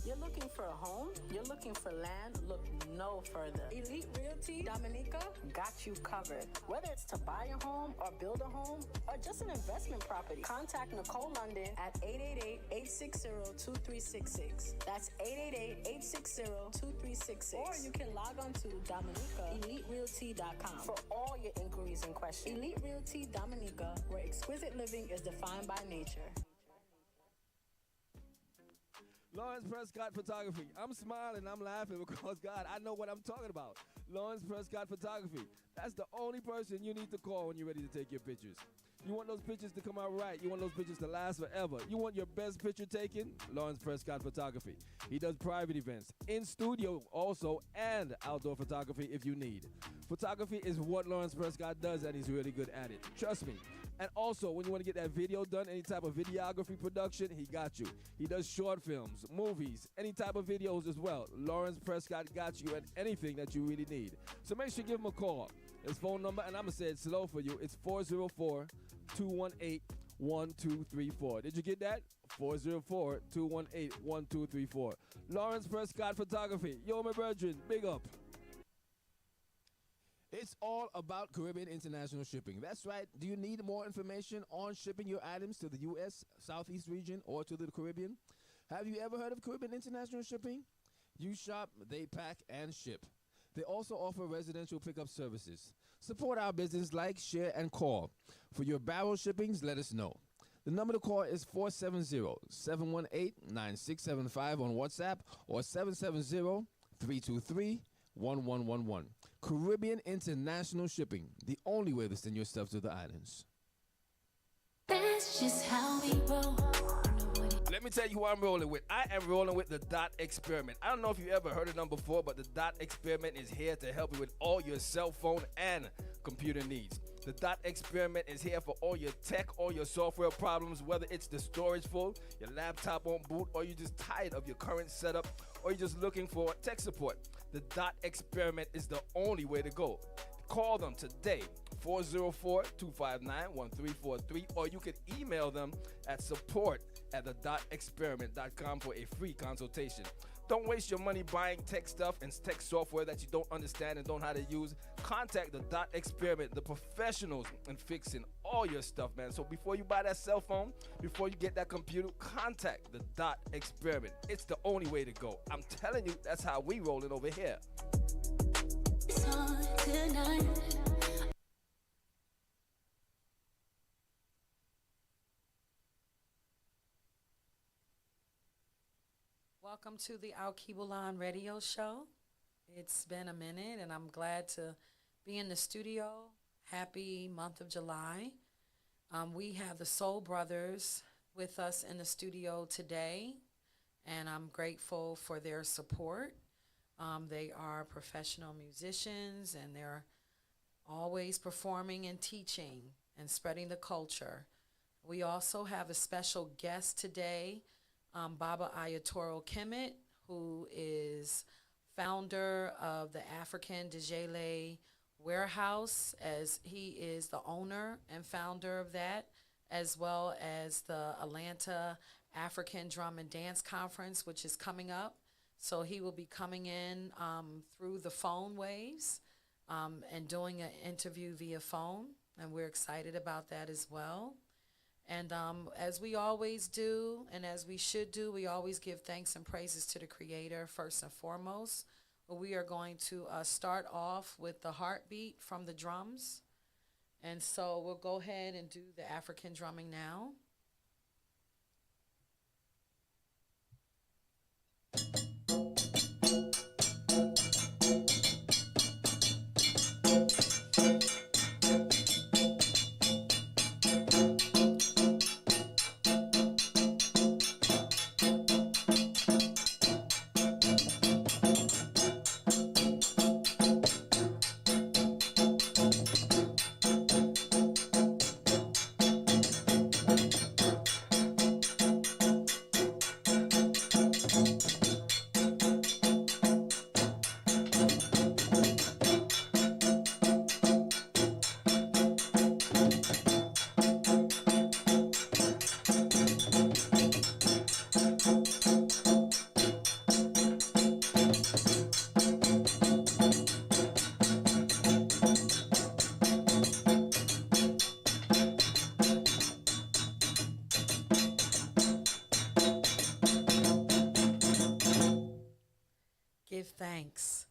You're looking for a home? You're looking for land? Look no further. Elite Realty Dominica got you covered. Whether it's to buy a home or build a home or just an investment property, contact Nicole London at 888-860-2366. That's 888-860-2366. Or you can log on to DominicaEliteRealty.com for all your inquiries and questions. Elite Realty Dominica, where exquisite living is defined by nature. Lawrence Prescott Photography. I'm smiling, I'm laughing because, God, I know what I'm talking about. Lawrence Prescott Photography. That's the only person you need to call when you're ready to take your pictures. You want those pictures to come out right. You want those pictures to last forever. You want your best picture taken? Lawrence Prescott Photography. He does private events, in studio also, and outdoor photography if you need. Photography is what Lawrence Prescott does, and he's really good at it. Trust me. And also, when you want to get that video done, any type of videography production, he got you. He does short films, movies, any type of videos as well. Lawrence Prescott got you at anything that you really need. So make sure you give him a call. His phone number, and I'm going to say it slow for you, it's 404-218-1234. Did you get that? 404-218-1234. Lawrence Prescott Photography. Yo, my brethren, big up. It's all about Caribbean International Shipping. That's right. Do you need more information on shipping your items to the U.S., Southeast region, or to the Caribbean? Have you ever heard of Caribbean International Shipping? You shop, they pack, and ship. They also offer residential pickup services. Support our business, like, share, and call. For your barrel shippings, let us know. The number to call is 470-718-9675 on WhatsApp or 770-323-1111. Caribbean International Shipping, the only way to send your stuff to the islands. That's just how we roll. Let me tell you who I'm rolling with. I am rolling with the Dot Experiment. I don't know if you ever heard of them before, but the Dot Experiment is here to help you with all your cell phone and computer needs. The Dot Experiment is here for all your tech, all your software problems, whether it's the storage full, your laptop won't boot, or you're just tired of your current setup, or you're just looking for tech support. The Dot Experiment is the only way to go. Call them today, 404-259-1343, or you can email them at support@thedotexperiment.com for a free consultation. Don't waste your money buying tech stuff and tech software that you don't understand and don't know how to use. Contact the Dot Experiment, the professionals in fixing all your stuff, man. So before you buy that cell phone, before you get that computer, contact the Dot Experiment. It's the only way to go. I'm telling you, that's how we rolling over here. Welcome to the Alkebulan radio show. It's been a minute, and I'm glad to be in the studio. Happy month of July. We have the Soul Brothers with us in the studio today, and I'm grateful for their support. They are professional musicians, and they're always performing and teaching and spreading the culture. We also have a special guest today, Baba Ayatoro Kemet, who is founder of the African Djele Warehouse, as he is the owner and founder of that, as well as the Atlanta African Drum and Dance Conference, which is coming up. So he will be coming in through the phone waves and doing an interview via phone, and we're excited about that as well. And as we always do, and as we should do, we always give thanks and praises to the Creator first and foremost. We are going to start off with the heartbeat from the drums. And so we'll go ahead and do the African drumming now. give thanks.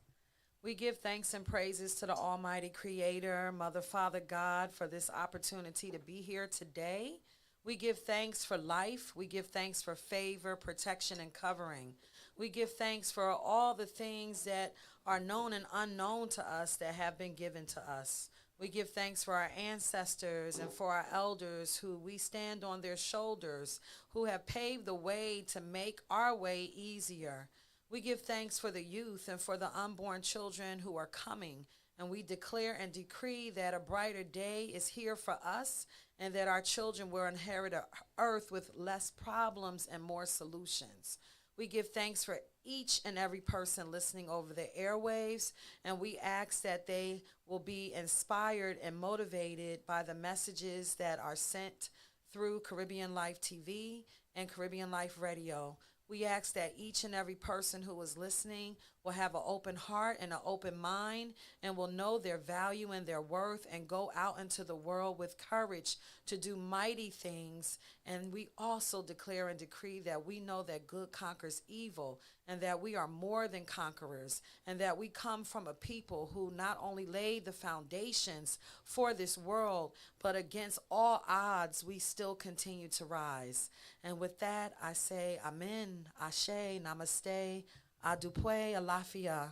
We give thanks and praises to the Almighty Creator, Mother, Father, God, for this opportunity to be here today. We give thanks for life. We give thanks for favor, protection, and covering. We give thanks for all the things that are known and unknown to us that have been given to us. We give thanks for our ancestors and for our elders who we stand on their shoulders, who have paved the way to make our way easier. We give thanks for the youth and for the unborn children who are coming, and we declare and decree that a brighter day is here for us and that our children will inherit an earth with less problems and more solutions. We give thanks for each and every person listening over the airwaves, and we ask that they will be inspired and motivated by the messages that are sent through Caribbean Life TV and Caribbean Life Radio. We ask that each and every person who is listening will have an open heart and an open mind and will know their value and their worth and go out into the world with courage to do mighty things. And we also declare and decree that we know that good conquers evil and that we are more than conquerors and that we come from a people who not only laid the foundations for this world, but against all odds, we still continue to rise. And with that, I say Amen, Ashe, Namaste, Adupwe, Alafia.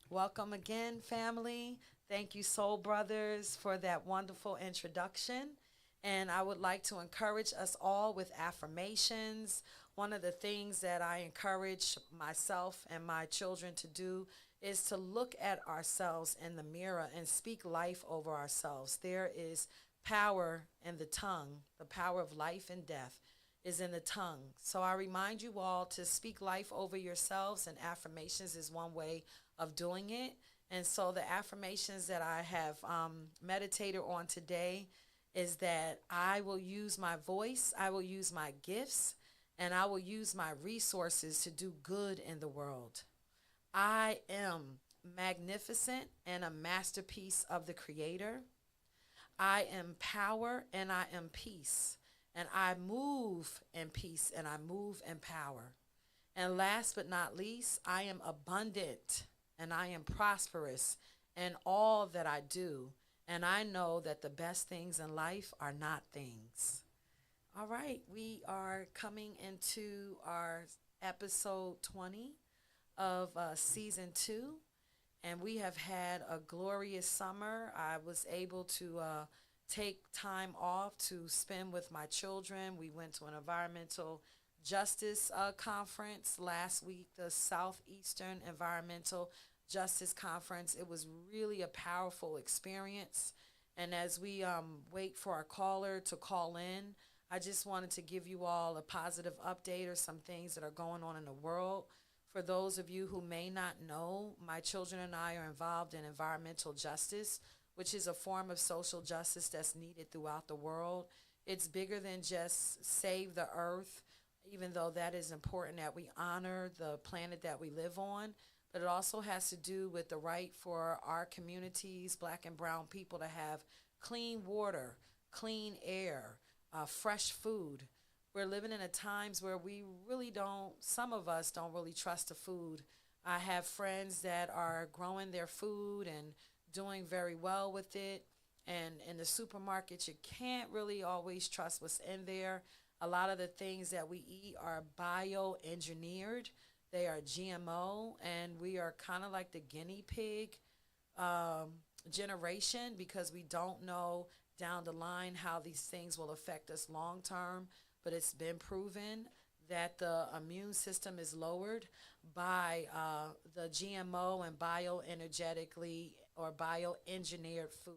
Welcome again, family. Thank you, Soul Brothers, for that wonderful introduction. And I would like to encourage us all with affirmations. One of the things that I encourage myself and my children to do is to look at ourselves in the mirror and speak life over ourselves. There is power in the tongue. The power of life and death is in the tongue. So I remind you all to speak life over yourselves, and affirmations is one way of doing it. And so the affirmations that I have meditated on today is that I will use my voice, I will use my gifts, and I will use my resources to do good in the world. I am magnificent and a masterpiece of the Creator. I am power and I am peace. And I move in peace and I move in power. And last but not least, I am abundant and I am prosperous in all that I do. And I know that the best things in life are not things. All right, we are coming into our episode 20 of season 2. And we have had a glorious summer. I was able to take time off to spend with my children. We went to an environmental justice conference last week, the Southeastern Environmental Justice Conference. It was really a powerful experience. And as we wait for our caller to call in, I just wanted to give you all a positive update or some things that are going on in the world. For those of you who may not know, my children and I are involved in environmental justice, which is a form of social justice that's needed throughout the world. It's bigger than just save the earth, even though that is important that we honor the planet that we live on. But it also has to do with the right for our communities, black and brown people, to have clean water, clean air, fresh food. We're living in a times where we really don't, some of us don't really trust the food. I have friends that are growing their food and doing very well with it. And in the supermarket, you can't really always trust what's in there. A lot of the things that we eat are bioengineered. They are GMO, and we are kind of like the guinea pig generation because we don't know down the line how these things will affect us long term. But it's been proven that the immune system is lowered by the GMO and bioenergetically or bioengineered food.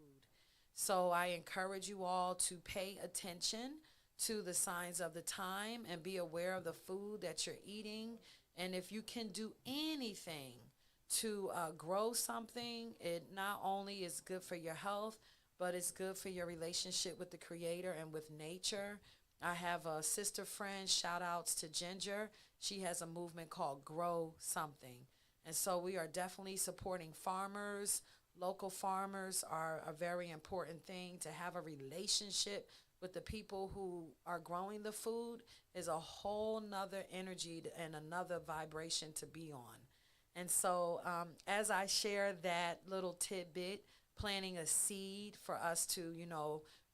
So I encourage you all to pay attention to the signs of the time and be aware of the food that you're eating. And if you can do anything to grow something, it not only is good for your health, but it's good for your relationship with the Creator and with nature. I have a sister friend, shout outs to Ginger. She has a movement called Grow Something. And so we are definitely supporting farmers. Local farmers are a very important thing. To have a relationship with the people who are growing the food is a whole nother energy and another vibration to be on. And so, as I share that little tidbit, planting a seed for us to,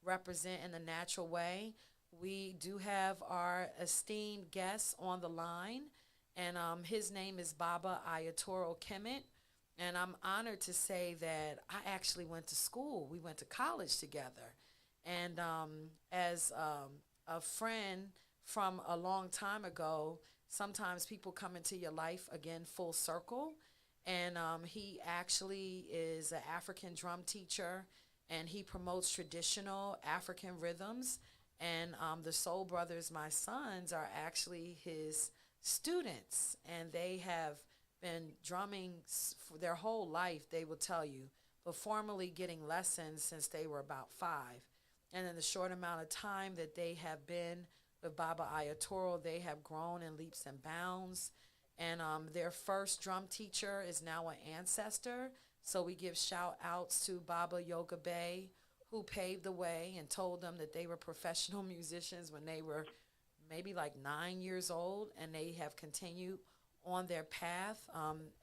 represent in the natural way, we do have our esteemed guest on the line, and his name is Baba Ayatoro Kemet. And I'm honored to say that I actually went to school. We went to college together. And as a friend from a long time ago, sometimes people come into your life again full circle. And he actually is an African drum teacher, and he promotes traditional African rhythms. And the Soul Brothers, my sons, are actually his students, and they have been drumming for their whole life, they will tell you, but formally getting lessons since they were about 5. And in the short amount of time that they have been with Baba Ayatoro, they have grown in leaps and bounds. And their first drum teacher is now an ancestor. So we give shout outs to Baba Yoga Bay, who paved the way and told them that they were professional musicians when they were maybe like 9 years old. And they have continued on their path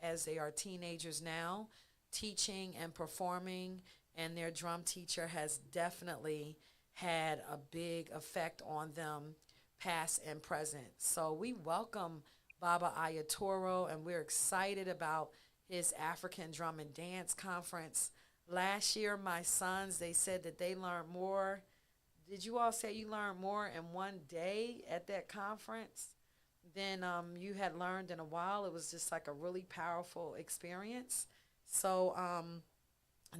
as they are teenagers now, teaching and performing. And their drum teacher has definitely had a big effect on them, past and present. So we welcome Baba Ayatoro, and we're excited about his African Drum and Dance Conference. Last year, my sons, they said that they learned more. Did you all say you learned more in one day at that conference than you had learned in a while? It was just like a really powerful experience. So,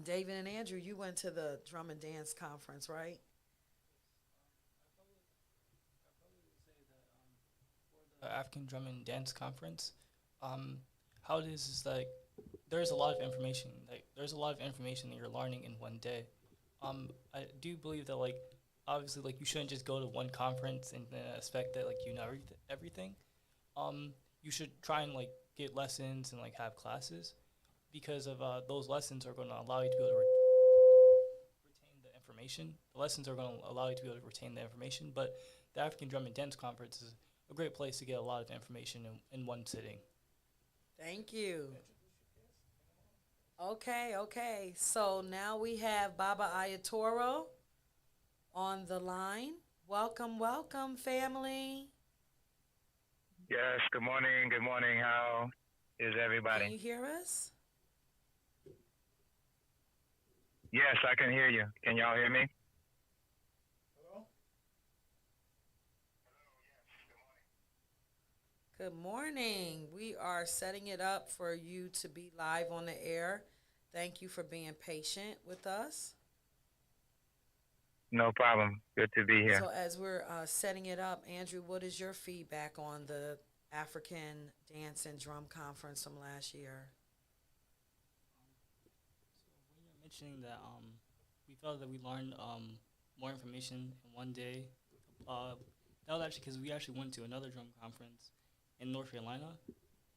David and Andrew, you went to the Drum and Dance Conference, right? African Drum and Dance Conference. Um, how it is like there's a lot of information. Like there's a lot of information that you're learning in one day. I do believe that like obviously like you shouldn't just go to one conference and expect that like you know everything. You should try and like get lessons and like have classes because of those lessons are going to allow you to be able to retain the information. The lessons are going to allow you to be able to retain the information, but the African Drum and Dance Conference is a great place to get a lot of information in one sitting. Thank you. Okay. So now we have Baba Ayatoro on the line. Welcome, family. Yes, good morning. Good morning. How is Can everybody? you hear us? Yes, I can hear you. Can y'all hear me? Good morning. We are setting it up for you to be live on the air. Thank you for being patient with us. No problem. Good to be here. So, as we're setting it up, Andrew, what is your feedback on the African Dance and Drum Conference from last year? So when you're mentioning that we felt that we learned more information in one day, that was actually because we actually went to another drum conference in North Carolina,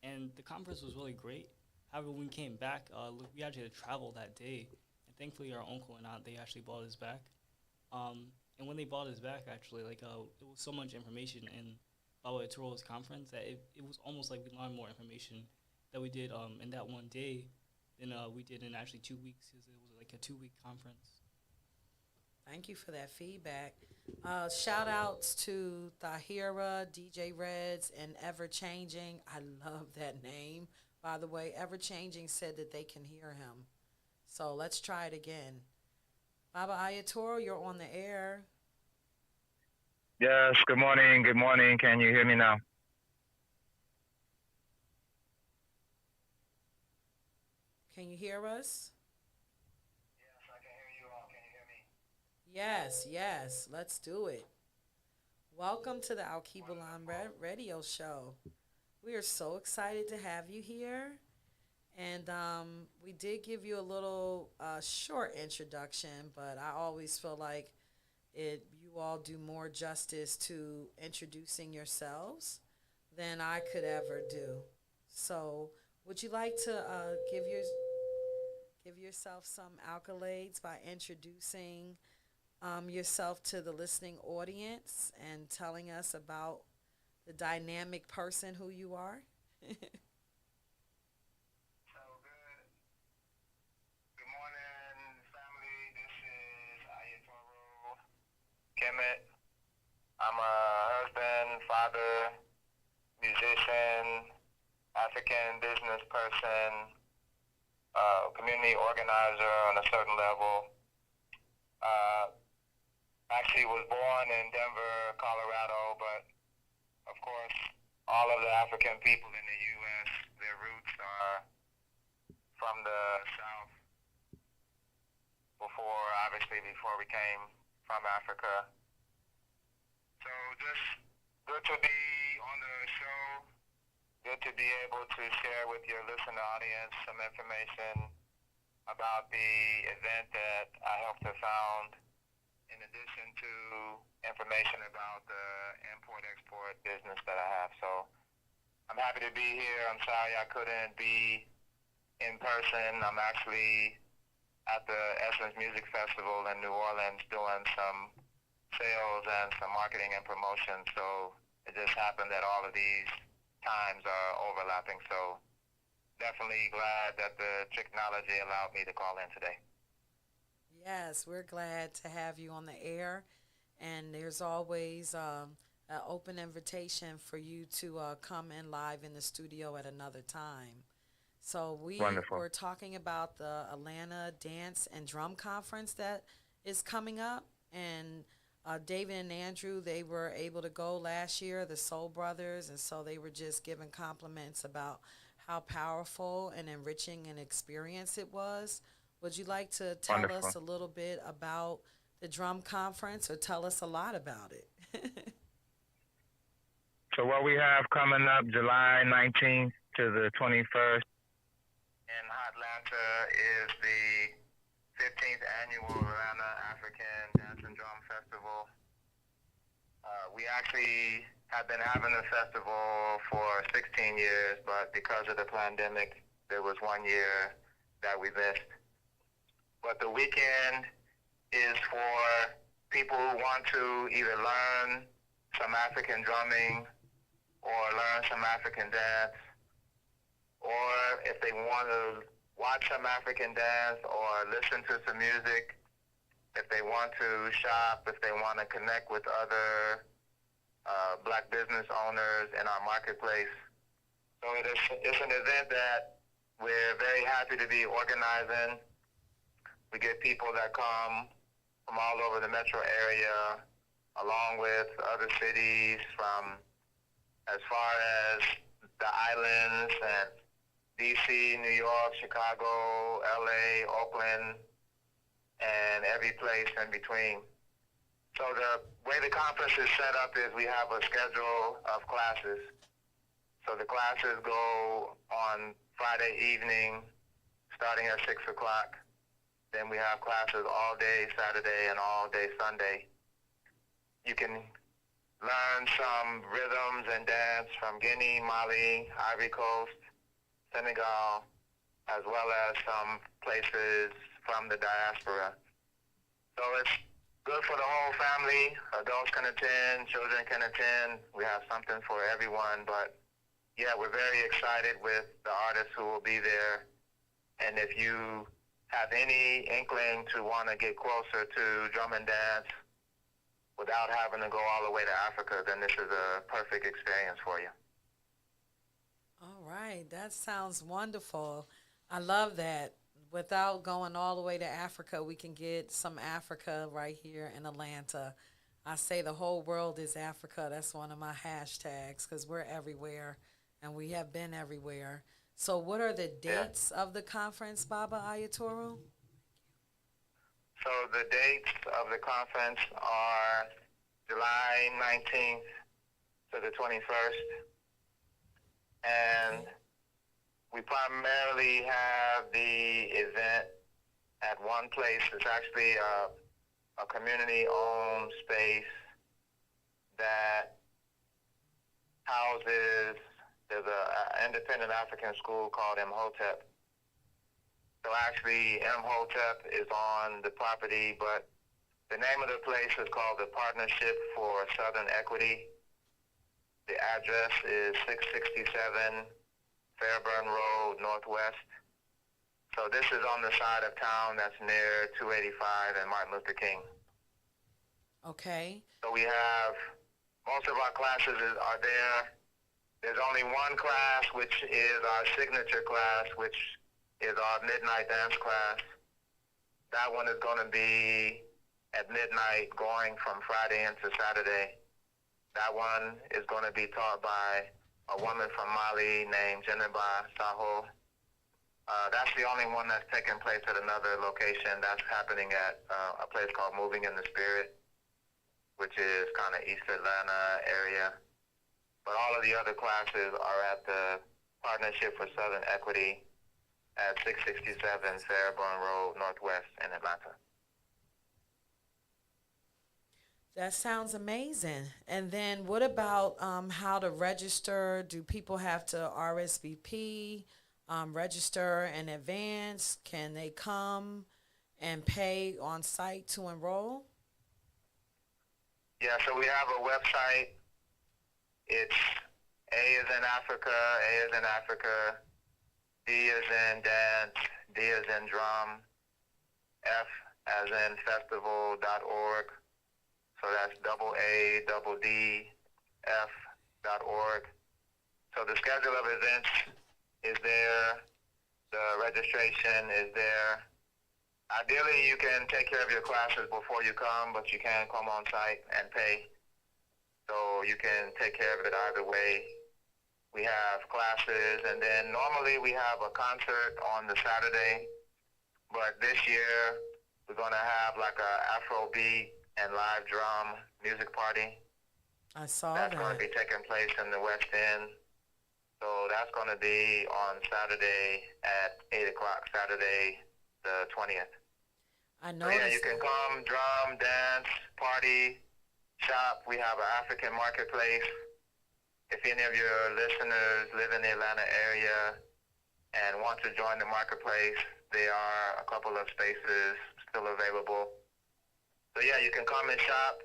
and the conference was really great. However, when we came back, we actually had to travel that day, and thankfully our uncle and aunt, they actually brought us back. And when they brought us back, actually, like it was so much information in Baba Toro's conference that it was almost like we learned more information that we did in that one day than we did in actually 2 weeks, because it was like a 2-week conference. Thank you for that feedback. Shout outs to Thahira, DJ Reds, and Ever Changing. I love that name. By the way, Ever Changing said that they can hear him. So let's try it again. Baba Ayatoro, you're on the air. Yes, good morning. Good morning. Can you hear me now? Can you hear us? Yes, I can hear you all. Can you hear me? Yes. Let's do it. Welcome to the Alkebulan radio show. We are so excited to have you here. And we did give you a little short introduction, but I always feel like you all do more justice to introducing yourselves than I could ever do. So would you like to give yourself some accolades by introducing yourself to the listening audience and telling us about the dynamic person who you are? Kemet. I'm a husband, father, musician, African business person, community organizer on a certain level. Actually was born in Denver, Colorado, but of course, all of the African people in the U.S., their roots are from the South before we came from Africa. So just good to be on the show, good to be able to share with your listener audience some information about the event that I helped to found, in addition to information about the import-export business that I have. So I'm happy to be here. I'm sorry I couldn't be in person. I'm actually at the Essence Music Festival in New Orleans doing some sales and some marketing and promotion. So it just happened that all of these times are overlapping. So definitely glad that the technology allowed me to call in today. Yes, we're glad to have you on the air, and there's always an open invitation for you to come in live in the studio at another time. So we Wonderful. were talking about the Atlanta Dance and Drum Conference that is coming up, and David and Andrew, they were able to go last year, the Soul Brothers, and so they were just giving compliments about how powerful and enriching an experience it was. Would you like to tell Wonderful. us a little bit about the drum conference, or tell us a lot about it? So what we have coming up July 19th to the 21st in Atlanta is the 15th annual Atlanta African Dance and Drum Festival. We actually have been having the festival for 16 years, but because of the pandemic, there was 1 year that we missed. But the weekend is for people who want to either learn some African drumming or learn some African dance, or if they want to watch some African dance or listen to some music, if they want to shop, if they want to connect with other black business owners in our marketplace. So it's an event that we're very happy to be organizing. We get people that come from all over the metro area, along with other cities from as far as the islands and DC, New York, Chicago, LA, Oakland, and every place in between. So the way the conference is set up is we have a schedule of classes. So the classes go on Friday evening, starting at 6 o'clock. Then we have classes all day Saturday and all day Sunday. You can learn some rhythms and dance from Guinea, Mali, Ivory Coast, Senegal, as well as some places from the diaspora. So it's good for the whole family. Adults can attend, children can attend. We have something for everyone. But yeah, we're very excited with the artists who will be there. And if you have any inkling to want to get closer to drum and dance without having to go all the way to Africa, then this is a perfect experience for you. All right, that sounds wonderful. I love that. Without going all the way to Africa, we can get some Africa right here in Atlanta. I say the whole world is Africa. That's one of my hashtags, because we're everywhere, and we have been everywhere. So what are the dates of the conference, Baba Ayatoro? So the dates of the conference are July 19th to the 21st. And we primarily have the event at one place. It's actually a community-owned space that houses, there's an independent African school called Imhotep. So actually, Imhotep is on the property, but the name of the place is called the Partnership for Southern Equity. The address is 667 Fairburn Road, Northwest. So this is on the side of town that's near 285 and Martin Luther King. Okay. So we have most of our classes are there. There's only one class, which is our signature class, which is our midnight dance class. That one is going to be at midnight going from Friday into Saturday. That one is going to be taught by a woman from Mali named Jennifer Saho. That's the only one that's taking place at another location. That's happening at a place called Moving in the Spirit, which is kind of East Atlanta area. But all of the other classes are at the Partnership for Southern Equity at 667 Fairburn Road, Northwest in Atlanta. That sounds amazing. And then what about how to register? Do people have to RSVP, register in advance? Can they come and pay on site to enroll? Yeah, so we have a website. It's A is in Africa, A is in Africa, D is in dance, D is in drum, F as in festival.org. So that's AADF.org. So the schedule of events is there. The registration is there. Ideally, you can take care of your classes before you come, but you can come on site and pay. So you can take care of it either way. We have classes, and then normally we have a concert on the Saturday, but this year we're going to have like a Afrobeat and live drum music party. I saw That's going to that. be taking place in the West End. So that's going to be on Saturday at 8 o'clock, Saturday the 20th. I So yeah, you noticed. can come, drum, dance, party, shop. We have an African marketplace. If any of your listeners live in the Atlanta area and want to join the marketplace, there are a couple of spaces still available. So yeah, you can come and shop,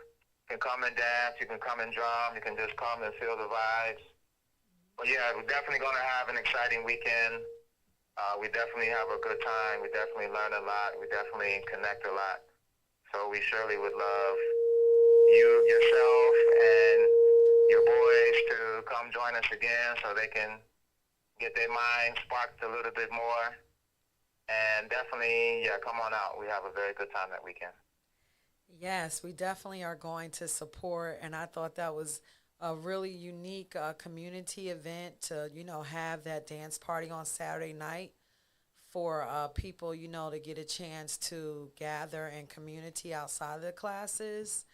you can come and dance, you can come and drum, you can just come and feel the vibes. But yeah, we're definitely going to have an exciting weekend. We definitely have a good time. We definitely learn a lot. We definitely connect a lot. So we surely would love you, yourself, and your boys to come join us again so they can get their minds sparked a little bit more. And definitely, yeah, come on out. We have a very good time that weekend. Yes, we definitely are going to support, and I thought that was a really unique community event to, have that dance party on Saturday night for people, to get a chance to gather in community outside of the classes.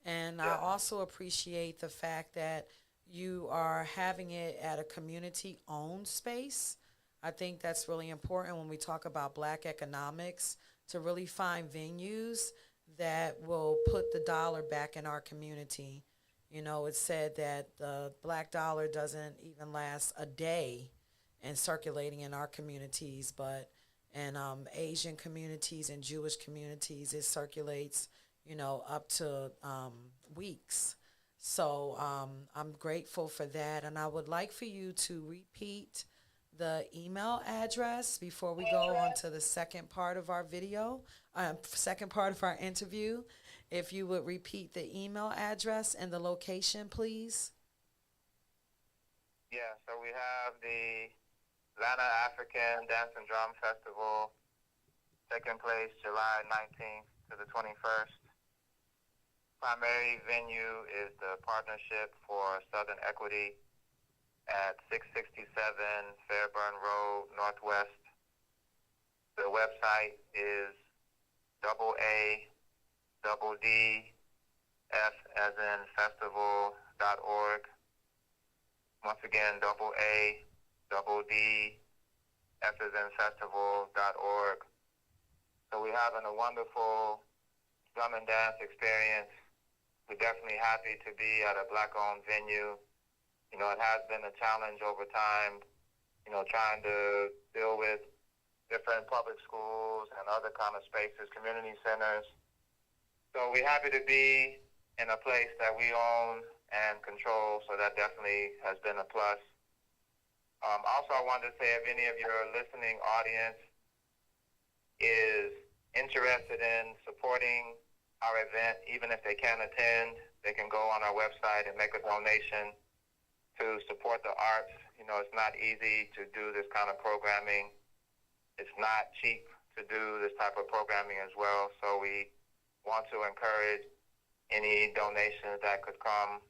And I also appreciate the fact that you are having it at a community-owned space. I think that's really important when we talk about black economics, to really find venues that will put the dollar back in our community. It's said that the black dollar doesn't even last a day in circulating in our communities, but in Asian communities and Jewish communities, it circulates, up to weeks. So I'm grateful for that, and I would like for you to repeat the email address before we go on to the second part of our video, second part of our interview. If you would repeat the email address and the location, please. Yeah, so we have the Atlanta African Dance and Drum Festival taking place July 19th to the 21st. Primary venue is the Partnership for Southern Equity at 667 Fairburn Road, Northwest. The website is AADF as in festival.org. Once again, AADF as in festival.org. So we're having a wonderful drum and dance experience. We're definitely happy to be at a black-owned venue. It has been a challenge over time, trying to deal with different public schools and other kind of spaces, community centers. So we're happy to be in a place that we own and control, so that definitely has been a plus. Also, I wanted to say, if any of your listening audience is interested in supporting our event, even if they can't attend, they can go on our website and make a donation to support the arts. You know, it's not easy to do this kind of programming. It's not cheap to do this type of programming as well. So we want to encourage any donations that could come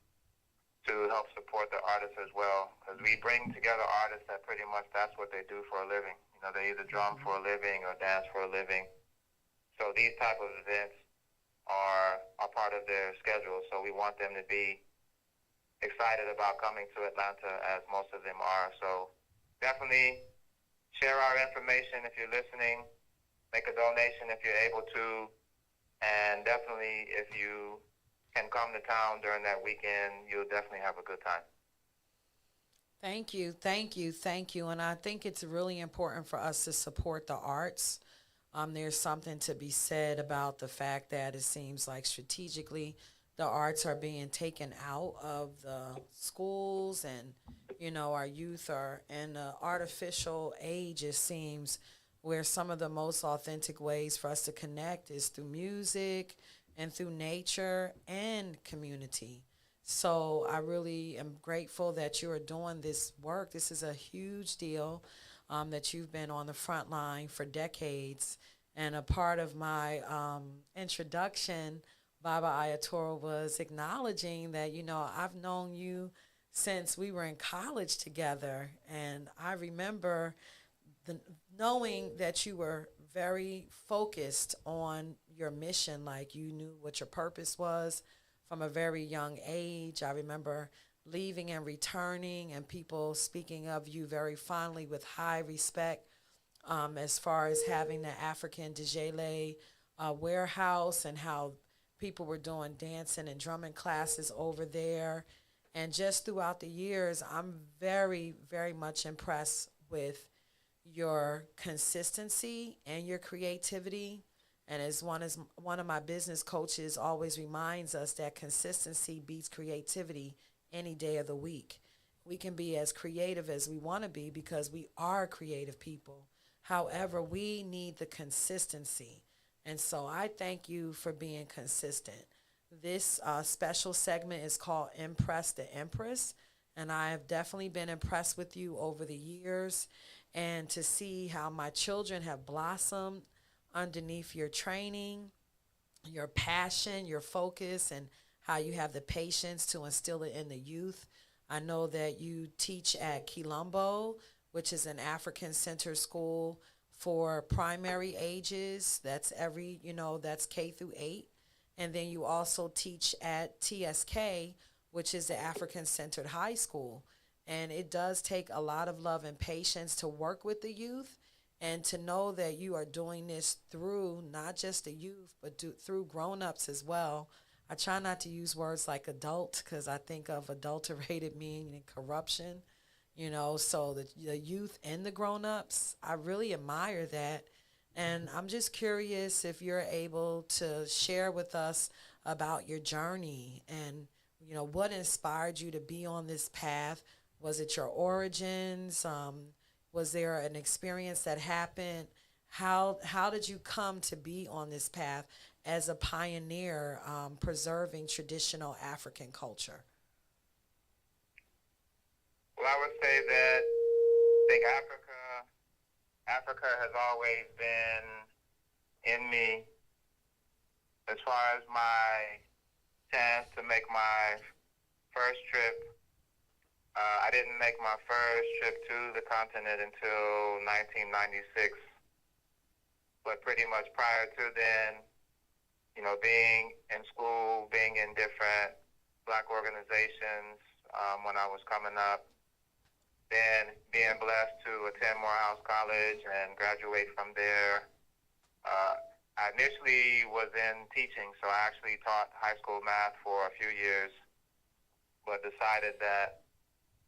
to help support the artists as well. Because we bring together artists that pretty much that's what they do for a living. You know, they either drum for a living or dance for a living. So these type of events are part of their schedule. So we want them to be excited about coming to Atlanta, as most of them are. So definitely share our information if you're listening. Make a donation if you're able to. And definitely if you can come to town during that weekend, you'll definitely have a good time. Thank you, thank you, thank you. And I think it's really important for us to support the arts. There's something to be said about the fact that it seems like strategically the arts are being taken out of the schools, and our youth are in an artificial age, it seems, where some of the most authentic ways for us to connect is through music and through nature and community. So I really am grateful that you are doing this work. This is a huge deal, that you've been on the front line for decades. And a part of my introduction, Baba Ayatora, was acknowledging that, I've known you since we were in college together. And I remember knowing that you were very focused on your mission, like you knew what your purpose was from a very young age. I remember leaving and returning and people speaking of you very fondly with high respect, as far as having the African Djele warehouse and how people were doing dancing and drumming classes over there. And just throughout the years, I'm very, very much impressed with your consistency and your creativity. And as one of my business coaches always reminds us, that consistency beats creativity any day of the week. We can be as creative as we want to be because we are creative people. However, we need the consistency. And so I thank you for being consistent. This special segment is called Impress the Empress. And I have definitely been impressed with you over the years. And to see how my children have blossomed underneath your training, your passion, your focus, and how you have the patience to instill it in the youth. I know that you teach at Quilombo, which is an African-centered school for primary ages. That's that's K through 8. And then you also teach at TSK, which is the African-centered high school. And it does take a lot of love and patience to work with the youth, and to know that you are doing this through not just the youth, but through grown-ups as well. I try not to use words like adult because I think of adulterated meaning corruption, so the youth and the grown-ups, I really admire that. And I'm just curious if you're able to share with us about your journey and, what inspired you to be on this path. Was it your origins? Was there an experience that happened? How did you come to be on this path as a pioneer, preserving traditional African culture? Well, I would say that I think Africa has always been in me. As far as my chance to make my first trip, I didn't make my first trip to the continent until 1996. But pretty much prior to then, being in school, being in different Black organizations when I was coming up, then being blessed to attend Morehouse College and graduate from there. I initially was in teaching, so I actually taught high school math for a few years, but decided that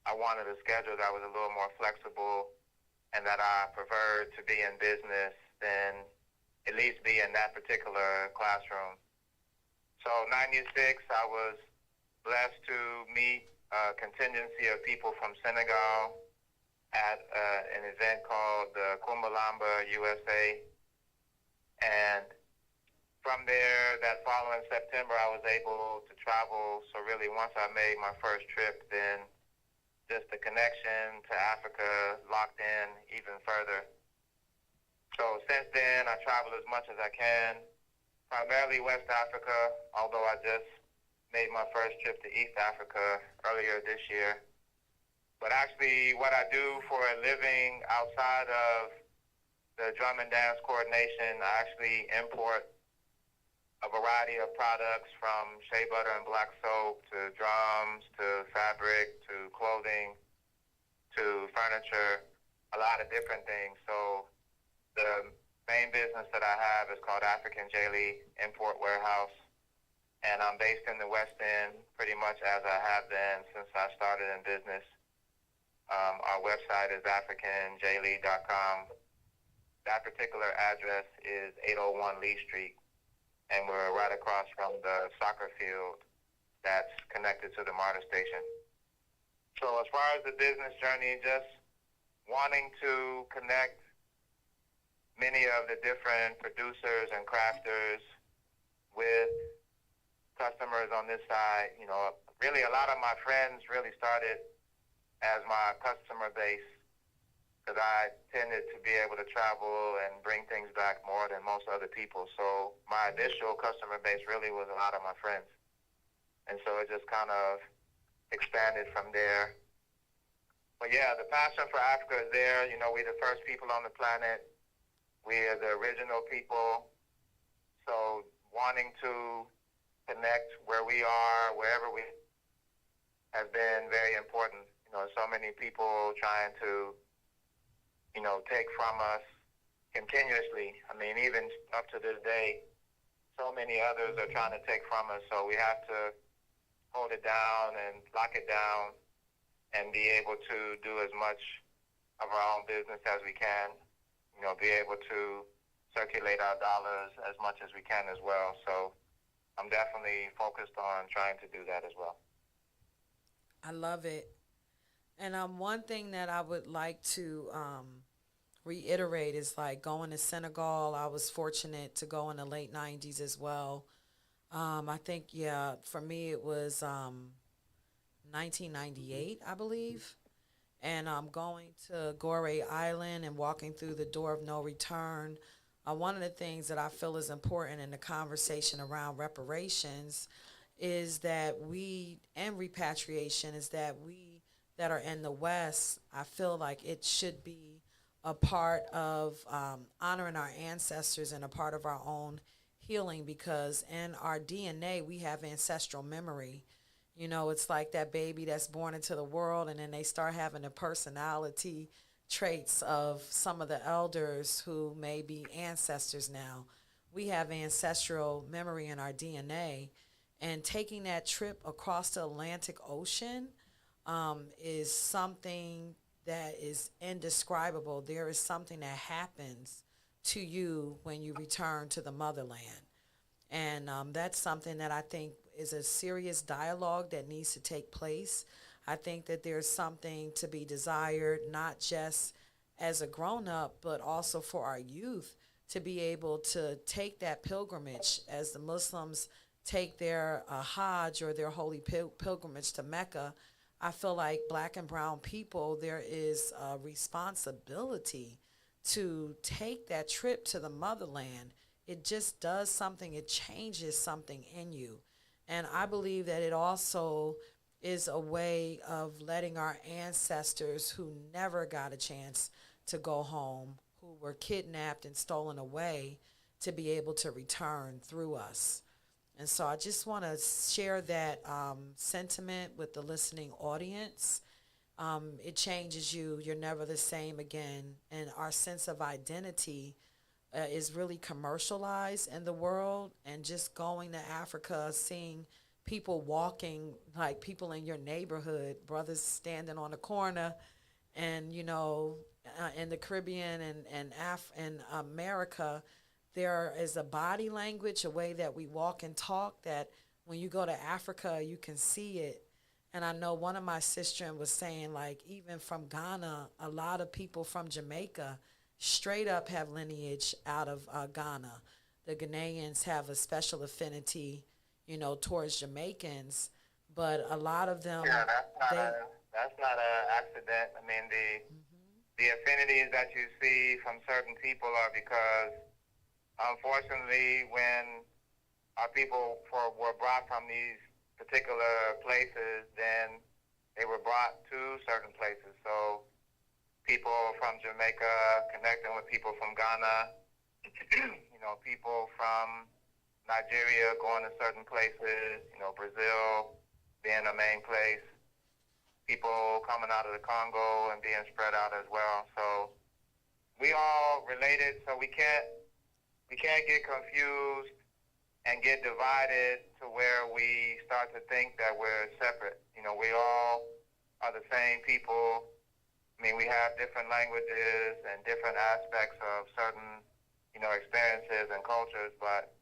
I wanted a schedule that was a little more flexible and that I preferred to be in business than at least be in that particular classroom. So 96, I was blessed to meet a contingency of people from Senegal at an event called the Kumbalamba USA. And from there, that following September, I was able to travel. So really, once I made my first trip, then just the connection to Africa locked in even further. So since then, I travel as much as I can, primarily West Africa, although I just made my first trip to East Africa earlier this year. But actually, what I do for a living outside of the drum and dance coordination, I actually import a variety of products from shea butter and black soap to drums to fabric to clothing to furniture, a lot of different things. So the main business that I have is called African Lee Import Warehouse, and I'm based in the West End pretty much as I have been since I started in business. Our website is africanjlee.com. That particular address is 801 Lee Street, and we're right across from the soccer field that's connected to the MARTA station. So as far as the business journey, just wanting to connect many of the different producers and crafters with customers on this side. You know, really a lot of my friends really started as my customer base because I tended to be able to travel and bring things back more than most other people. So my initial customer base really was a lot of my friends. And so it just kind of expanded from there. But yeah, the passion for Africa is there. You know, we're the first people on the planet. We are the original people. So wanting to connect where we are, wherever we has been very important. You know, so many people trying to, you know, take from us continuously. I mean, even up to this day, so many others are trying to take from us. So we have to hold it down and lock it down and be able to do as much of our own business as we can. You know, be able to circulate our dollars as much as we can as well. So I'm definitely focused on trying to do that as well. I love it. And one thing that I would like to reiterate is like going to Senegal. I was fortunate to go in the late 90s as well. I think, yeah, for me it was 1998, I believe. And I'm going to Gorée Island and walking through the door of no return. One of the things that I feel is important in the conversation around reparations is that and repatriation, is that we that are in the West, I feel like it should be a part of honoring our ancestors and a part of our own healing, because in our DNA we have ancestral memory. You know, it's like that baby that's born into the world and then they start having the personality traits of some of the elders who may be ancestors now. We have ancestral memory in our DNA, and taking that trip across the Atlantic Ocean is something that is indescribable. There is something that happens to you when you return to the motherland. And that's something that I think is a serious dialogue that needs to take place. I think that there's something to be desired, not just as a grown-up, but also for our youth to be able to take that pilgrimage as the Muslims take their Hajj or their holy pilgrimage to Mecca. I feel like black and brown people, there is a responsibility to take that trip to the motherland. It just does something. It changes something in you. And I believe that it also is a way of letting our ancestors who never got a chance to go home, who were kidnapped and stolen away, to be able to return through us. And so I just want to share that sentiment with the listening audience. It changes you. You're never the same again. And our sense of identity is really commercialized in the world. And just going to Africa, seeing people walking like people in your neighborhood, brothers standing on the corner, and, you know, in the Caribbean and America, there is a body language, a way that we walk and talk, that when you go to Africa, you can see it. And I know one of my sisters was saying, like, even from Ghana, a lot of people from Jamaica straight up have lineage out of Ghana. the Ghanaians have a special affinity, towards Jamaicans, but a lot of them, Yeah, they, that's not a accident. I mean, the affinities that you see from certain people are because, unfortunately, when our people were brought from these particular places, then they were brought to certain places. So people from Jamaica connecting with people from Ghana, people from Nigeria going to certain places, Brazil being a main place, people coming out of the Congo and being spread out as well. So we all related, so we can't get confused and get divided to where we start to think that we're separate. We all are the same people. I mean, we have different languages and different aspects of certain, experiences and cultures, but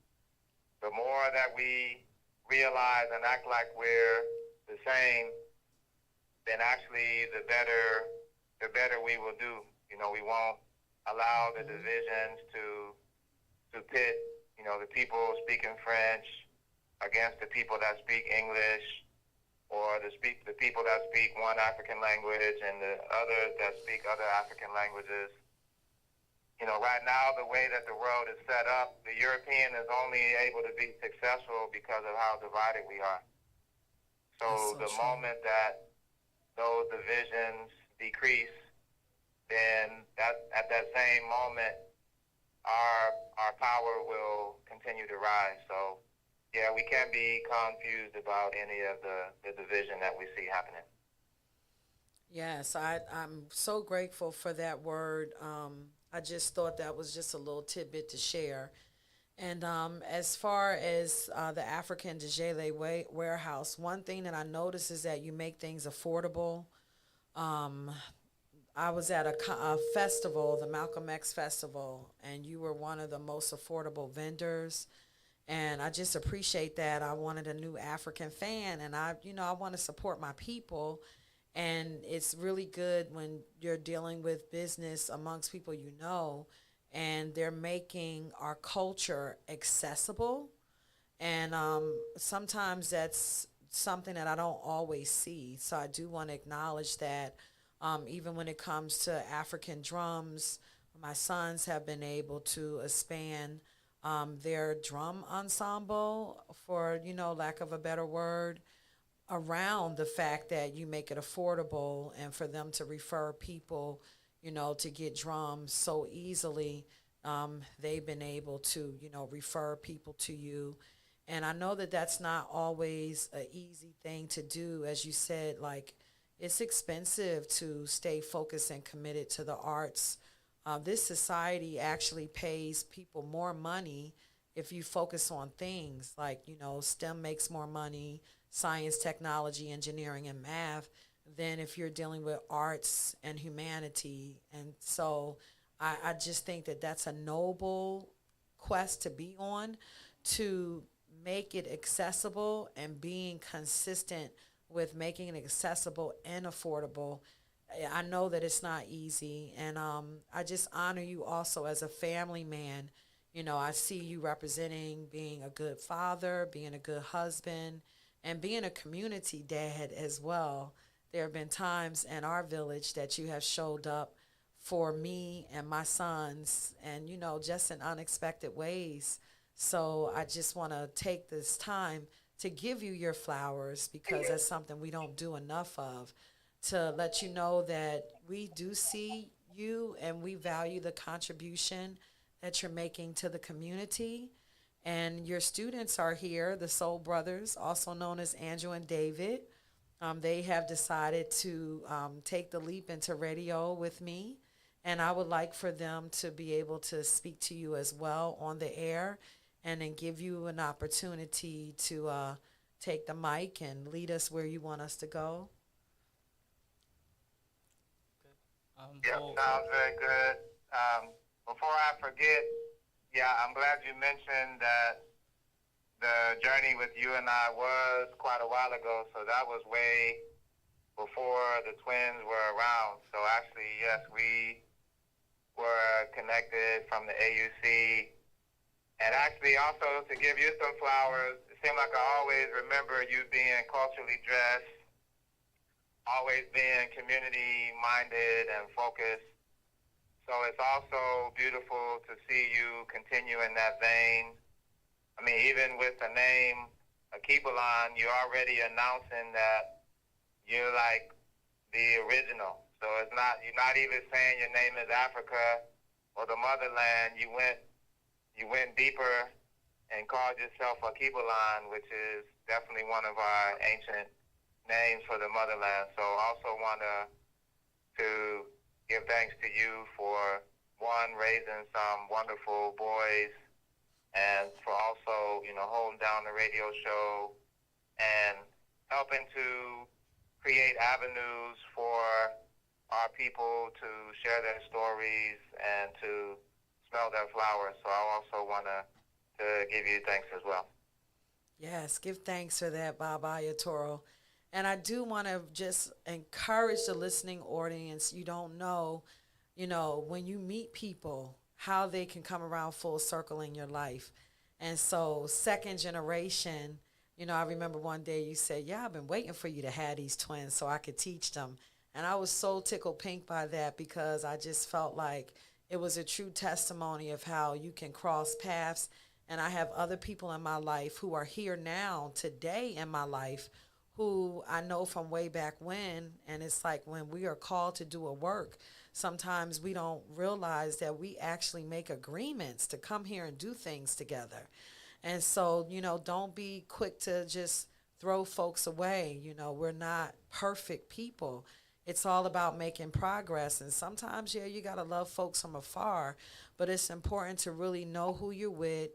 the more that we realize and act like we're the same, then actually the better we will do. We won't allow the divisions to pit, the people speaking French against the people that speak English, or the people that speak one African language and the others that speak other African languages. Right now, the way that the world is set up, the European is only able to be successful because of how divided we are. So the moment that those divisions decrease, then at that same moment, our power will continue to rise. So, yeah, we can't be confused about any of the division that we see happening. yes, I'm so grateful for that word. I just thought that was just a little tidbit to share. And as far as the African Dejele warehouse, one thing that I noticed is that you make things affordable. Um, I was at a festival, the Malcolm X Festival, and you were one of the most affordable vendors. And I just appreciate that. I wanted a new African fan, and I want to support my people. And it's really good when you're dealing with business amongst people and they're making our culture accessible. And sometimes that's something that I don't always see. So I do want to acknowledge that even when it comes to African drums, my sons have been able to expand their drum ensemble, for, lack of a better word, around the fact that you make it affordable and for them to refer people, to get drums so easily. They've been able to, refer people to you. And I know that that's not always an easy thing to do. As you said, like, it's expensive to stay focused and committed to the arts. This society actually pays people more money if you focus on things like, STEM makes more money, science, technology, engineering, and math, than if you're dealing with arts and humanity. And so I just think that that's a noble quest to be on, to make it accessible and being consistent with making it accessible and affordable. I know that it's not easy, and I just honor you also as a family man. I see you representing being a good father, being a good husband, and being a community dad as well. There have been times in our village that you have showed up for me and my sons, and, just in unexpected ways. So I just want to take this time to give you your flowers, because that's something we don't do enough of, to let you know that we do see you and we value the contribution that you're making to the community. And your students are here, the Soul Brothers, also known as Andrew and David. They have decided to take the leap into radio with me. And I would like for them to be able to speak to you as well on the air, and then give you an opportunity to take the mic and lead us where you want us to go. Yep, sounds very good. Before I forget, yeah, I'm glad you mentioned that the journey with you and I was quite a while ago. So that was way before the twins were around. So actually, yes, we were connected from the AUC And actually, also to give you some flowers, it seemed like I always remember you being culturally dressed, always being community-minded and focused. So it's also beautiful to see you continue in that vein. I mean, even with the name Alkebulan, you're already announcing that you're like the original. So it's not, you're not even saying your name is Africa or the motherland. You went deeper and called yourself Alkebulan, which is definitely one of our ancient names for the motherland. So I also want to give thanks to you for, one, raising some wonderful boys, and for also, holding down the radio show and helping to create avenues for our people to share their stories and to smell their flowers. So I also want to give you thanks as well. Yes, give thanks for that, Baba Ayatoro. And I do want to just encourage the listening audience. You don't know, when you meet people, how they can come around full circle in your life. And so, second generation, I remember one day you said, yeah, I've been waiting for you to have these twins so I could teach them. And I was so tickled pink by that because I just felt like it was a true testimony of how you can cross paths. And I have other people in my life who are here now, today in my life, who I know from way back when. And it's like when we are called to do a work, sometimes we don't realize that we actually make agreements to come here and do things together. And so, don't be quick to just throw folks away. We're not perfect people. It's all about making progress. And sometimes, yeah, you got to love folks from afar, but it's important to really know who you're with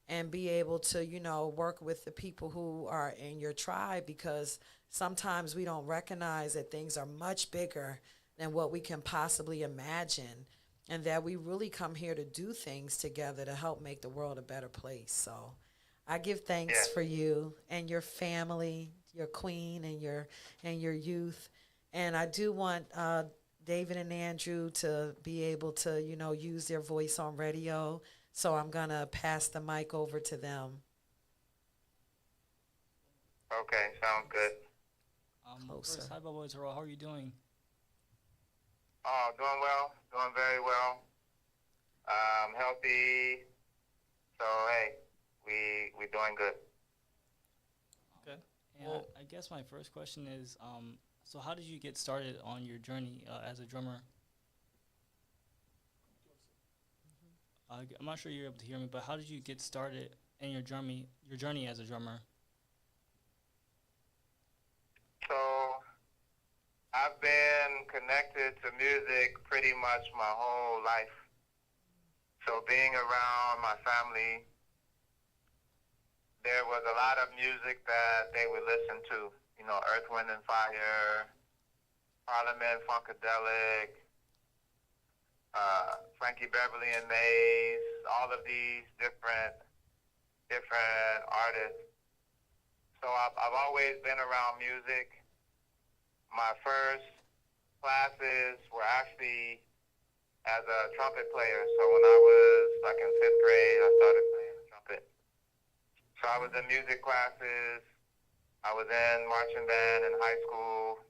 and be able to, work with the people who are in your tribe, because sometimes we don't recognize that things are much bigger than what we can possibly imagine, and that we really come here to do things together to help make the world a better place. So I give thanks for you and your family, your queen and your youth. And I do want David and Andrew to be able to, use their voice on radio. So I'm going to pass the mic over to them. Okay, sounds good. Closer. First, hi, Baba Ayatoro. How are you doing? Oh, doing well, doing very well. Healthy. So hey, we doing good. Okay. And I guess my first question is, so how did you get started on your journey as a drummer? I'm not sure you're able to hear me, but how did you get started in your journey as a drummer? So I've been connected to music pretty much my whole life. So being around my family, there was a lot of music that they would listen to. Earth, Wind and Fire, Parliament, Funkadelic, Frankie Beverly and Mays, all of these different artists. So I've always been around music. My first classes were actually as a trumpet player. So when I was like in 5th grade, I started playing the trumpet. So I was in music classes. I was in marching band in high school.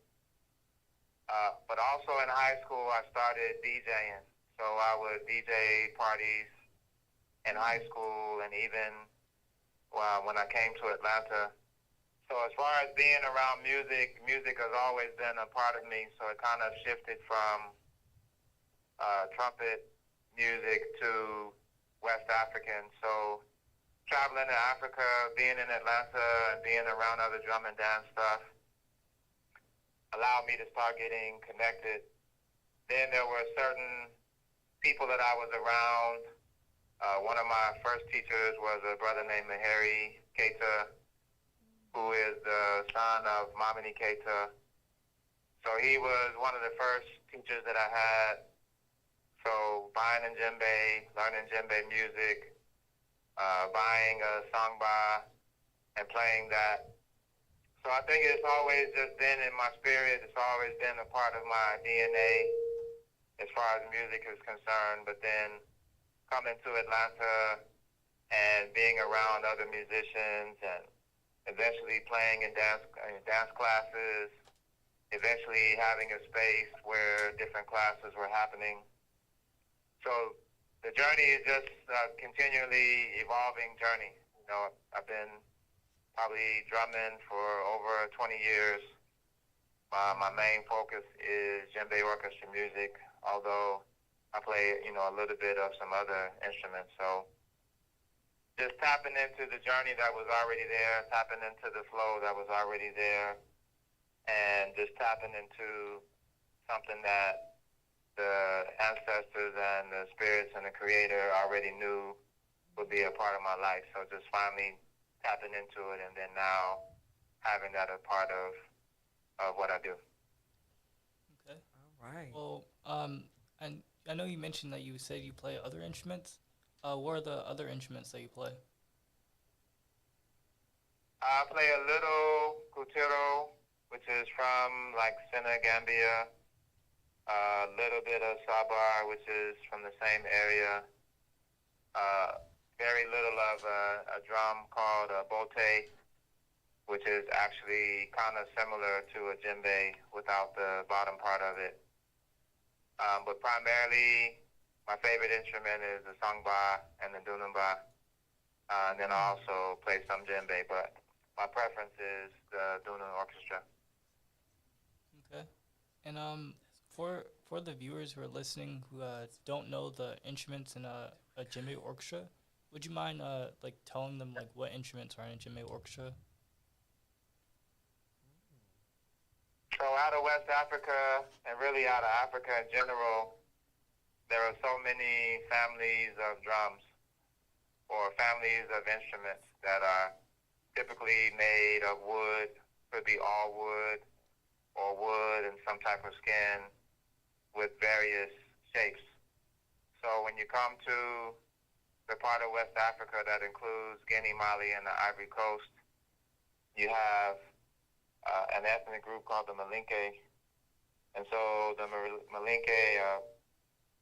But also in high school, I started DJing. So I would DJ parties in high school, and even when I came to Atlanta. So as far as being around music has always been a part of me. So it kind of shifted from trumpet music to West African. So traveling to Africa, being in Atlanta, and being around other drum and dance stuff allowed me to start getting connected. Then there were certain people that I was around. One of my first teachers was a brother named Mahari Keita, who is the son of Mamini Keita. So he was one of the first teachers that I had. So buying in djembe, learning djembe music, buying a sangba and playing that. So I think it's always just been in my spirit. It's always been a part of my DNA as far as music is concerned. But then coming to Atlanta and being around other musicians and eventually playing in dance classes, eventually having a space where different classes were happening. So the journey is just a continually evolving journey. You know, I've been probably drumming for over 20 years. My main focus is djembe orchestra music, although I play, you know, a little bit of some other instruments. So just tapping into the journey that was already there, tapping into the flow that was already there, and just tapping into something that the ancestors and the spirits and the creator already knew would be a part of my life. So just finally tapping into it, and then now having that a part of what I do. Okay. All right. Well, and I know you mentioned that you said you play other instruments. What are the other instruments that you play? I play a little kutiro, which is from like Senegambia. A little bit of sabar, which is from the same area. Very little of a drum called a bote, which is actually kind of similar to a djembe without the bottom part of it. But primarily, my favorite instrument is the sangba and the dunumba. And then I also play some djembe, but my preference is the dunun orchestra. Okay. And for the viewers who are listening who don't know the instruments in a djembe orchestra, would you mind like telling them like what instruments are in a djembe orchestra? So out of West Africa, and really out of Africa in general, there are so many families of drums or families of instruments that are typically made of wood, could be all wood or wood and some type of skin with various shapes. So when you come to the part of West Africa that includes Guinea, Mali, and the Ivory Coast, you have an ethnic group called the Malinke. And so the Malinke are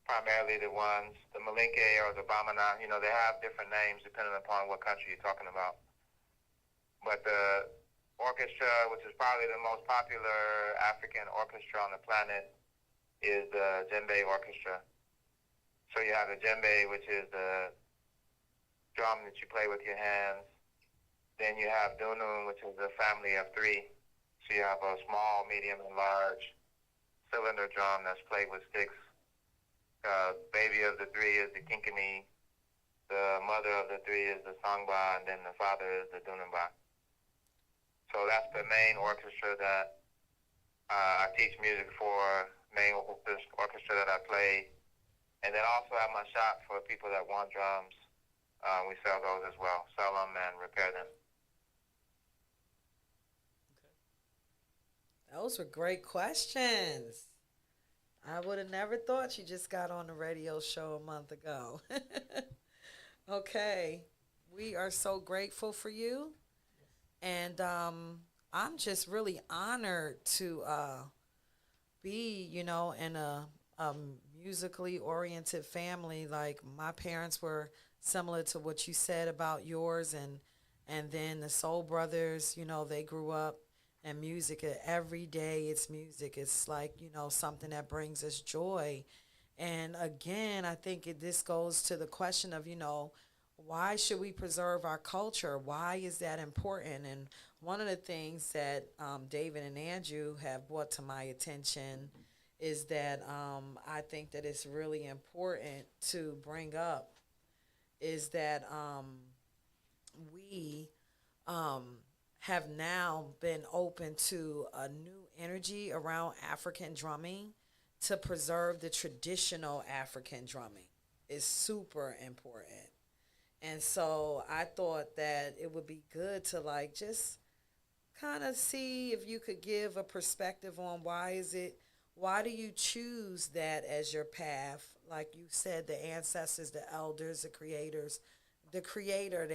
primarily the ones, the Malinke or the Bamana, you know, they have different names depending upon what country you're talking about. But the orchestra, which is probably the most popular African orchestra on the planet, is the djembe orchestra. So you have the djembe, which is the drum that you play with your hands. Then you have dunun, which is a family of three. So you have a small, medium, and large cylinder drum that's played with sticks. Baby of the three is the kinkani. The mother of the three is the sangba, and then the father is the dunumba. So that's the main orchestra that I teach music for, main orchestra that I play. And then also at my shop for people that want drums, we sell those as well, sell them and repair them. Those were great questions. I would have never thought you just got on the radio show a month ago. Okay. We are so grateful for you. And I'm just really honored to be, you know, in a musically oriented family. Like my parents were similar to what you said about yours, and then the Soul Brothers, you know, they grew up and music. Every day it's music. It's like, you know, something that brings us joy. And again, I think this goes to the question of, you know, why should we preserve our culture? Why is that important? And one of the things that David and Andrew have brought to my attention is that I think that it's really important to bring up is that we have now been open to a new energy around African drumming to preserve the traditional African drumming. Is super important. And so I thought that it would be good to like just kind of see if you could give a perspective on why do you choose that as your path? Like you said, the ancestors, the elders, the creator,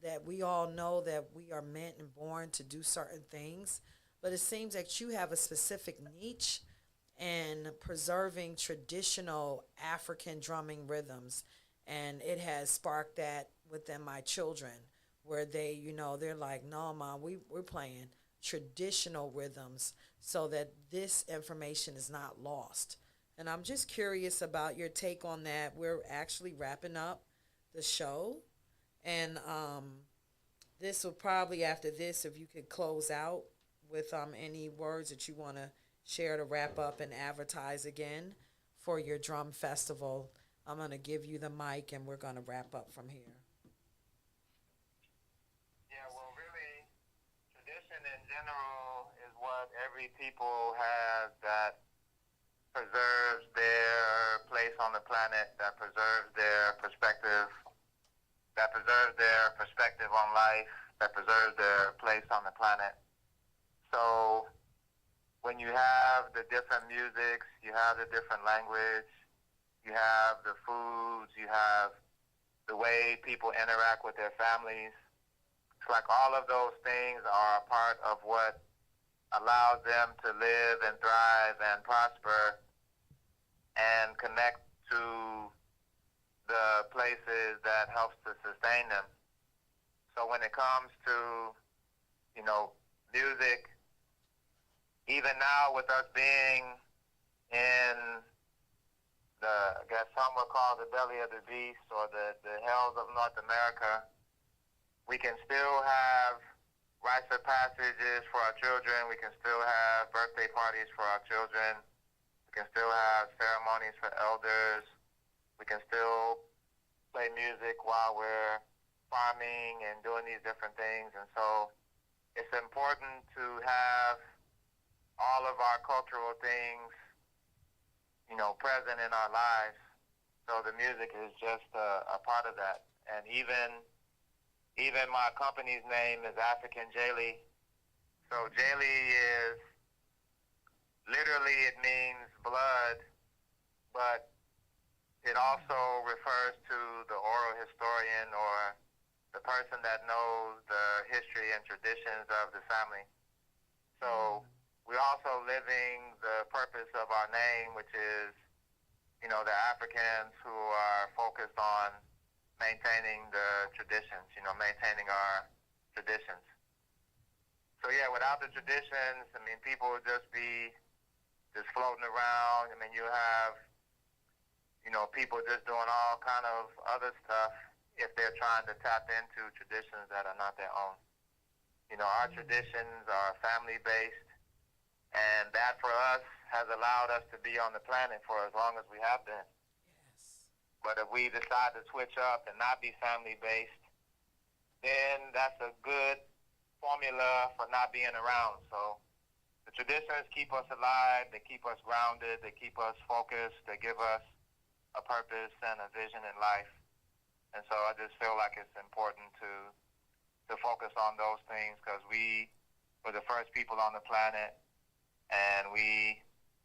that we all know that we are meant and born to do certain things. But it seems that you have a specific niche in preserving traditional African drumming rhythms. And it has sparked that within my children where they, they're like, no, Mom, we're playing traditional rhythms so that this information is not lost. And I'm just curious about your take on that. We're actually wrapping up the show. And this will probably, after this, if you could close out with any words that you want to share to wrap up and advertise again for your drum festival, I'm going to give you the mic and we're going to wrap up from here. Yeah, well, really, tradition in general is what every people has that preserves their place on the planet, that preserves their perspective on life, that preserves their place on the planet. So when you have the different musics, you have the different language, you have the foods, you have the way people interact with their families, it's like all of those things are a part of what allows them to live and thrive and prosper and connect to the places that helps to sustain them. So when it comes to, music, even now with us being in I guess some would call the belly of the beast or the hells of North America, we can still have rites of passages for our children. We can still have birthday parties for our children. We can still have ceremonies for elders. We can still play music while we're farming and doing these different things. And so it's important to have all of our cultural things, present in our lives. So the music is just a part of that. And even my company's name is African Jaylee. So Jaylee is literally, it means blood, but it also refers to the oral historian or the person that knows the history and traditions of the family. So we're also living the purpose of our name, which is, the Africans who are focused on maintaining the traditions, maintaining our traditions. So yeah, without the traditions, people would just be just floating around. You have, people just doing all kind of other stuff if they're trying to tap into traditions that are not their own. Our traditions are family-based, and that for us has allowed us to be on the planet for as long as we have been. Yes. But if we decide to switch up and not be family-based, then that's a good formula for not being around. So the traditions keep us alive, they keep us grounded, they keep us focused, they give us a purpose and a vision in life. And so I just feel like it's important to focus on those things because we were the first people on the planet and we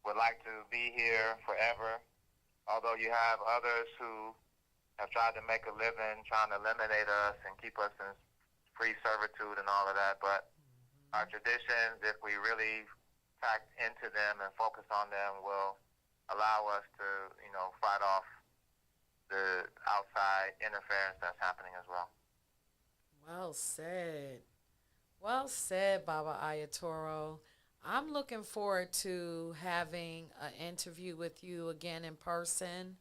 would like to be here forever. Although you have others who have tried to make a living trying to eliminate us and keep us in free servitude and all of that. But our traditions, if we really tack into them and focus on them, will allow us to, fight off the outside interference that's happening as well. Well said. Well said, Baba Ayatoro. I'm looking forward to having an interview with you again in person.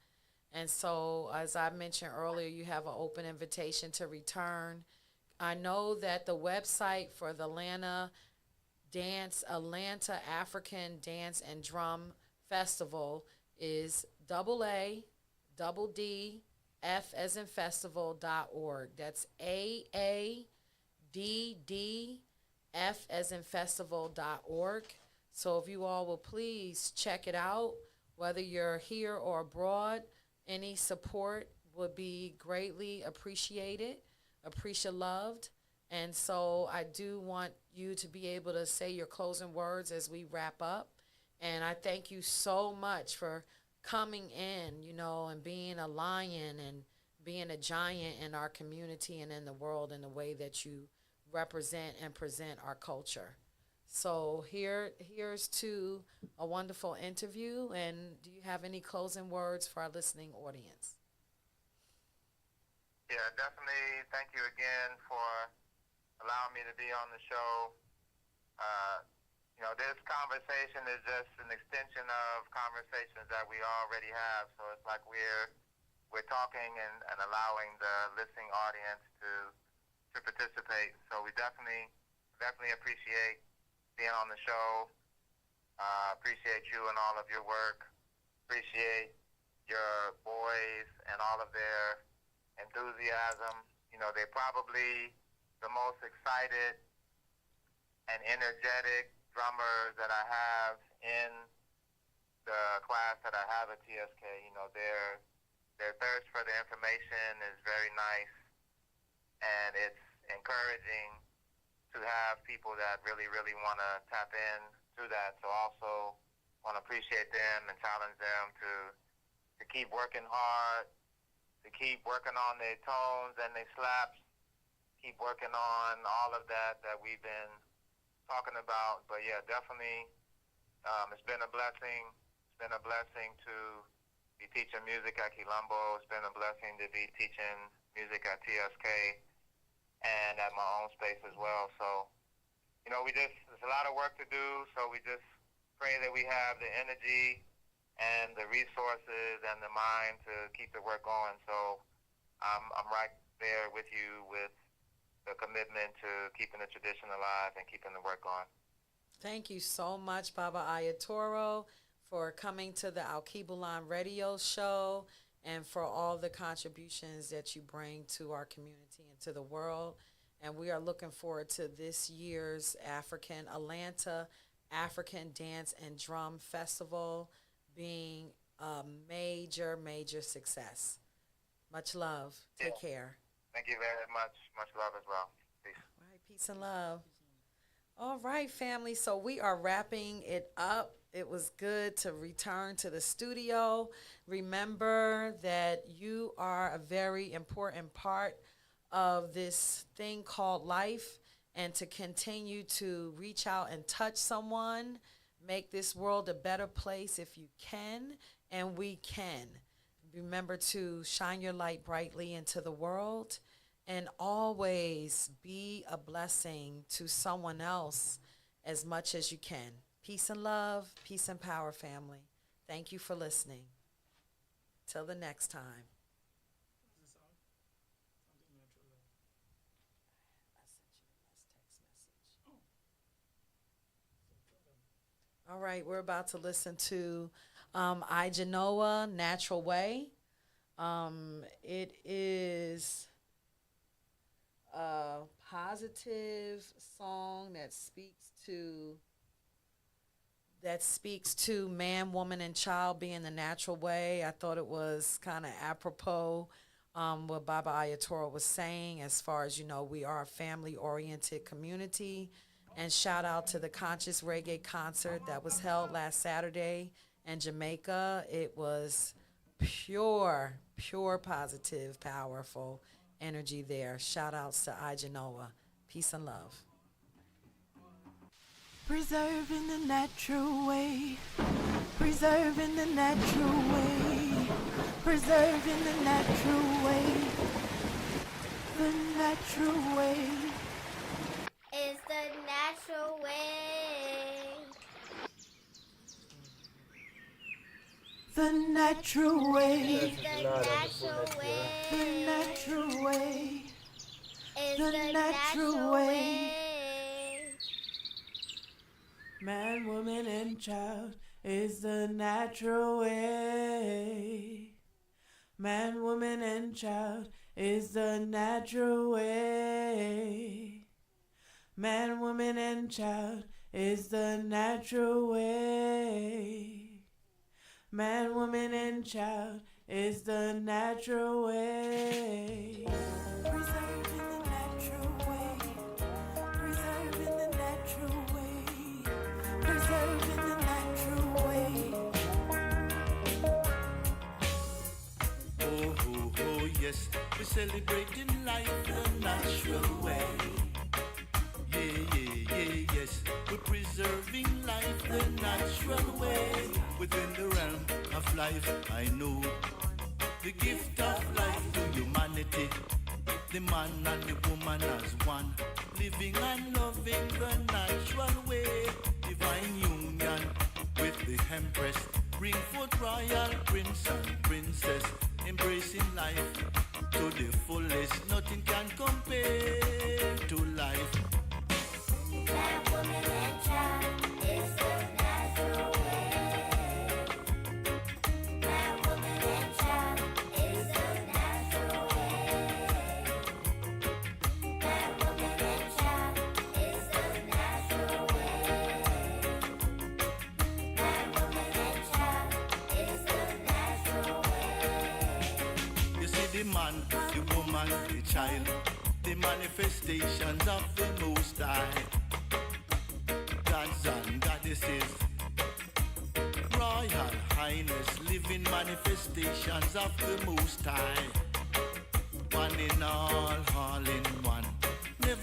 And so, as I mentioned earlier, you have an open invitation to return. I know that the website for the Atlanta African Dance and Drum Festival is AADDF as in festival.org. That's AADDF as in festival.org. So if you all will please check it out, whether you're here or abroad, any support would be greatly appreciated, loved. And so I do want you to be able to say your closing words as we wrap up. And I thank you so much for coming in, and being a lion and being a giant in our community and in the world in the way that you represent and present our culture. So here's to a wonderful interview. And do you have any closing words for our listening audience? Yeah, definitely. Thank you again for allowing me to be on the show. This conversation is just an extension of conversations that we already have. So it's like we're talking and allowing the listening audience to participate. So we definitely appreciate being on the show. Appreciate you and all of your work. Appreciate your boys and all of their enthusiasm. They're probably the most excited and energetic drummers that I have in the class that I have at TSK. Their thirst for the information is very nice, and it's encouraging to have people that really, really want to tap in to that. So also want to appreciate them and challenge them to keep working hard, to keep working on their tones and their slaps, keep working on all of that we've been talking about. But yeah, definitely, it's been a blessing. It's been a blessing to be teaching music at Quilombo. It's been a blessing to be teaching music at TSK and at my own space as well. So, there's a lot of work to do. So we just pray that we have the energy and the resources and the mind to keep the work going. So I'm right there with you with the commitment to keeping the tradition alive and keeping the work going. Thank you so much, Baba Ayatoro, for coming to the Alkebulan radio show and for all the contributions that you bring to our community and to the world. And we are looking forward to this year's Atlanta African Dance and Drum Festival being a major, major success. Much love. Take care. Thank you very much. Much love as well. Peace. All right, peace and love. All right, family. So we are wrapping it up. It was good to return to the studio. Remember that you are a very important part of this thing called life, and to continue to reach out and touch someone, make this world a better place if you can, and we can. Remember to shine your light brightly into the world and always be a blessing to someone else as much as you can. Peace and love, peace and power, family. Thank you for listening. Till the next time. All right, we're about to listen to Genoa, Natural Way. It is a positive song that speaks to man, woman, and child being the natural way. I thought it was kind of apropos what Baba Ayatoro was saying as far as, we are a family-oriented community. And shout out to the Conscious Reggae concert that was held last Saturday in Jamaica. It was pure positive, powerful energy there. Shout outs to Genoa. Peace and love. Preserving the natural way. Preserving the natural way. Preserving the natural way. The natural way. Is the natural way. The natural way. Is the natural way. The natural way. Is The the natural natural way. way. Man, woman, and child is the natural way. Man, woman, and child is the natural way. Man, woman, and child is the natural way. Man, woman, and child is the natural way. Preserving the natural way. Preserving the natural way. Preserving the natural way. Oh, oh, oh, yes, we're celebrating life the natural way. Yes, we're preserving life the natural way. Within the realm of life, I know the gift of life to humanity the man and the woman as one, living and loving the natural way. Divine union with the empress, bring forth royal prince and princess, embracing life to the fullest. Nothing can compare to life. Man, woman, and child is the natural way. Man, woman, and child is the natural way. Man, woman, and child is the natural way. Man, woman, and child is the natural way. You see the man, the woman, the child, the manifestations of the Most High. Gods and goddesses, royal highness, living manifestations of the Most High. One in all in one.